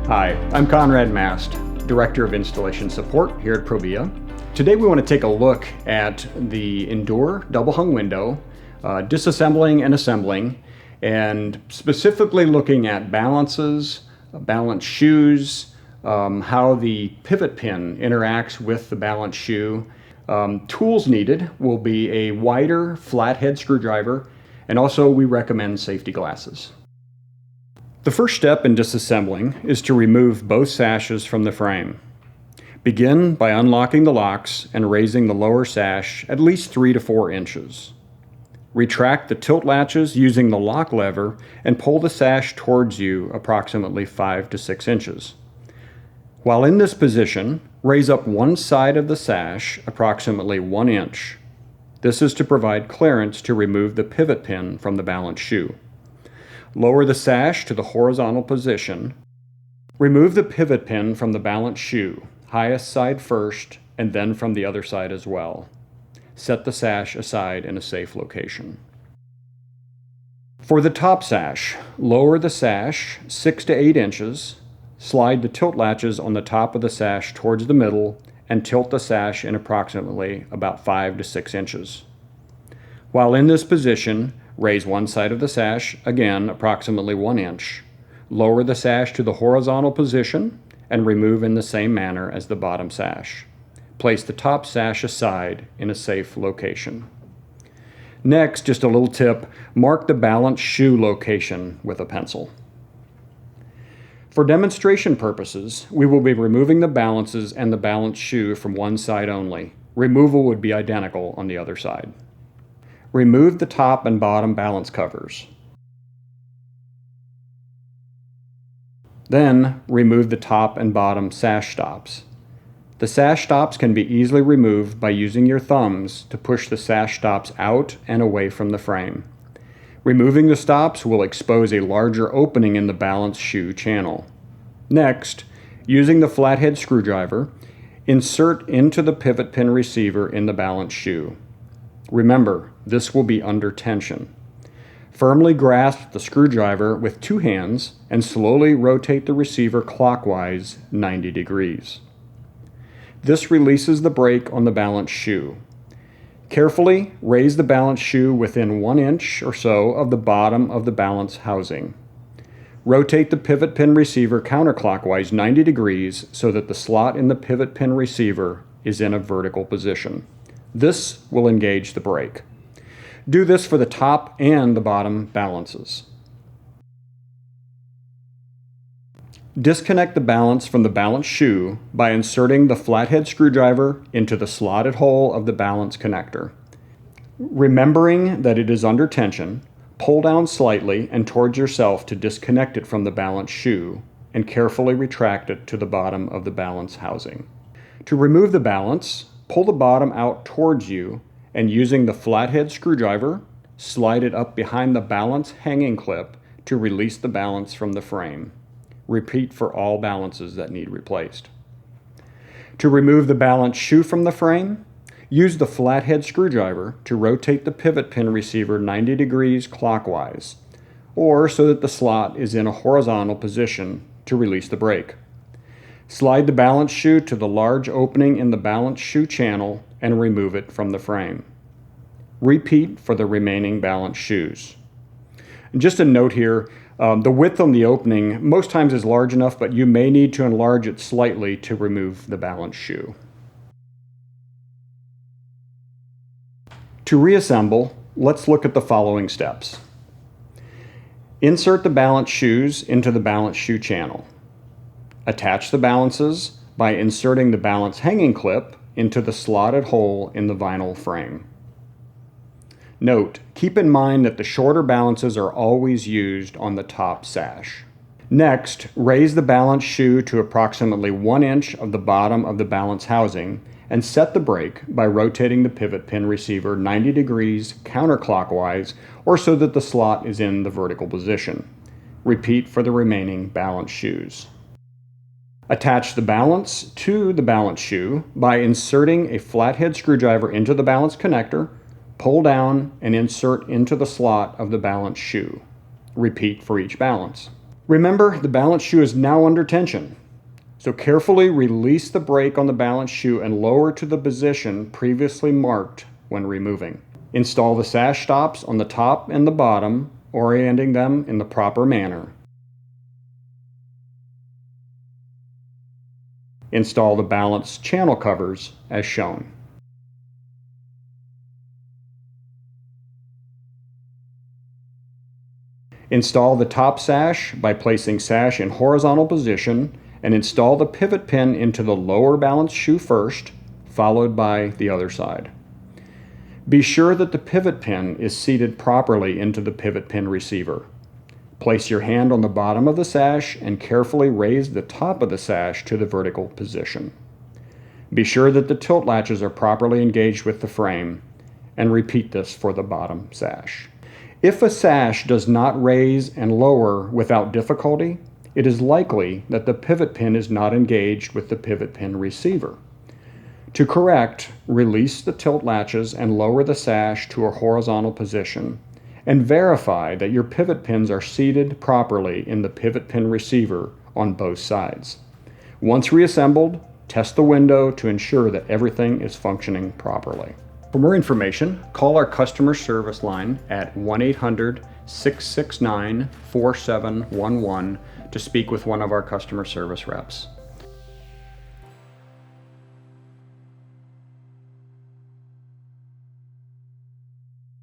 Hi, I'm Conrad Mast, Director of Installation Support here at ProVia. Today we want to take a look at the Endure double hung window, disassembling and assembling, and specifically looking at balances, balance shoes, how the pivot pin interacts with the balance shoe. Tools needed will be a wider flathead screwdriver, and also we recommend safety glasses. The first step in disassembling is to remove both sashes from the frame. Begin by unlocking the locks and raising the lower sash at least 3 to 4 inches. Retract the tilt latches using the lock lever and pull the sash towards you approximately 5 to 6 inches. While in this position, raise up one side of the sash approximately 1 inch. This is to provide clearance to remove the pivot pin from the balance shoe. Lower the sash to the horizontal position. Remove the pivot pin from the balance shoe, highest side first, and then from the other side as well. Set the sash aside in a safe location. For the top sash, lower the sash 6 to 8 inches, slide the tilt latches on the top of the sash towards the middle, and tilt the sash in approximately about 5 to 6 inches. While in this position, raise one side of the sash, again approximately 1 inch. Lower the sash to the horizontal position and remove in the same manner as the bottom sash. Place the top sash aside in a safe location. Next, just a little tip, mark the balance shoe location with a pencil. For demonstration purposes, we will be removing the balances and the balance shoe from one side only. Removal would be identical on the other side. Remove the top and bottom balance covers. Then remove the top and bottom sash stops. The sash stops can be easily removed by using your thumbs to push the sash stops out and away from the frame. Removing the stops will expose a larger opening in the balance shoe channel. Next, using the flathead screwdriver, insert into the pivot pin receiver in the balance shoe. Remember, this will be under tension. Firmly grasp the screwdriver with 2 hands and slowly rotate the receiver clockwise 90 degrees. This releases the brake on the balance shoe. Carefully raise the balance shoe within 1 inch or so of the bottom of the balance housing. Rotate the pivot pin receiver counterclockwise 90 degrees so that the slot in the pivot pin receiver is in a vertical position. This will engage the brake. Do this for the top and the bottom balances. Disconnect the balance from the balance shoe by inserting the flathead screwdriver into the slotted hole of the balance connector. Remembering that it is under tension, pull down slightly and towards yourself to disconnect it from the balance shoe and carefully retract it to the bottom of the balance housing. To remove the balance, pull the bottom out towards you and using the flathead screwdriver, slide it up behind the balance hanging clip to release the balance from the frame. Repeat for all balances that need replaced. To remove the balance shoe from the frame, use the flathead screwdriver to rotate the pivot pin receiver 90 degrees clockwise, or so that the slot is in a horizontal position to release the brake. Slide the balance shoe to the large opening in the balance shoe channel and remove it from the frame. Repeat for the remaining balance shoes. And just a note here, the width on the opening most times is large enough, but you may need to enlarge it slightly to remove the balance shoe. To reassemble, let's look at the following steps. Insert the balance shoes into the balance shoe channel. Attach the balances by inserting the balance hanging clip into the slotted hole in the vinyl frame. Note, keep in mind that the shorter balances are always used on the top sash. Next, raise the balance shoe to approximately 1 inch of the bottom of the balance housing and set the brake by rotating the pivot pin receiver 90 degrees counterclockwise or so that the slot is in the vertical position. Repeat for the remaining balance shoes. Attach the balance to the balance shoe by inserting a flathead screwdriver into the balance connector, pull down and insert into the slot of the balance shoe. Repeat for each balance. Remember, the balance shoe is now under tension. So carefully release the brake on the balance shoe and lower to the position previously marked when removing. Install the sash stops on the top and the bottom, orienting them in the proper manner. Install the balance channel covers as shown. Install the top sash by placing sash in horizontal position and install the pivot pin into the lower balance shoe first, followed by the other side. Be sure that the pivot pin is seated properly into the pivot pin receiver. Place your hand on the bottom of the sash and carefully raise the top of the sash to the vertical position. Be sure that the tilt latches are properly engaged with the frame, and repeat this for the bottom sash. If a sash does not raise and lower without difficulty, it is likely that the pivot pin is not engaged with the pivot pin receiver. To correct, release the tilt latches and lower the sash to a horizontal position, and verify that your pivot pins are seated properly in the pivot pin receiver on both sides. Once reassembled, test the window to ensure that everything is functioning properly. For more information, call our customer service line at 1-800-669-4711 to speak with one of our customer service reps.